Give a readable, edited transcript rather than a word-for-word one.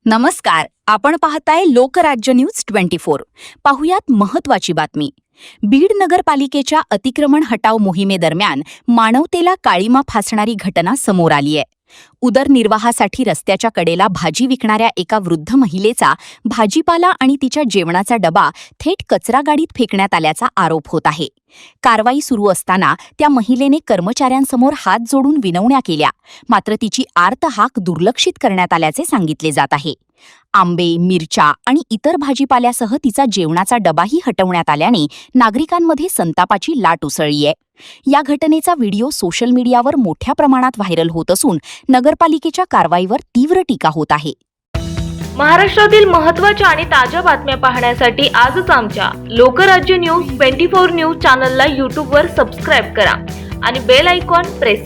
नमस्कार, आपण पाहताय लोकराज्य न्यूज 24। पाहुयात महत्त्वाची बातमी। बीड नगरपालिकेच्या अतिक्रमण हटाव मोहिमेदरम्यान मानवतेला काळीमा फासणारी घटना समोर आली आहे। उदरनिर्वाहासाठी रस्त्याच्या कडेला भाजी विकणाऱ्या एका वृद्ध महिलेचा भाजीपाला आणि तिच्या जेवणाचा डबा थेट कचरा गाडीत फेकण्यात आल्याचा आरोप होत आहे। कारवाई सुरू असताना त्या महिलेने कर्मचाऱ्यांसमोर हात जोडून विनवण्या केल्या, मात्र तिची आर्त हाक दुर्लक्षित करण्यात आल्याचे सांगितले जात आहे। आंबे, मिरच्या आणि इतर भाजीपाल्यासह तिचा जेवणाचा डबाही हटवण्यात आल्याने नागरिकांमध्ये संतापाची लाट उसळली आहे। या घटनेचा व्हिडिओ सोशल मीडियावर मोठ्या प्रमाणात व्हायरल होत असून नगरपालिकेच्या कारवाईवर तीव्र टीका होत आहे। महाराष्ट्रातील महत्त्वाच्या आणि ताज्या बातम्या पाहण्यासाठी आजच आमच्या लोकराज्य न्यूज 24 न्यूज चॅनलला YouTube वर सबस्क्राइब करा आणि बेल आयकॉन प्रेस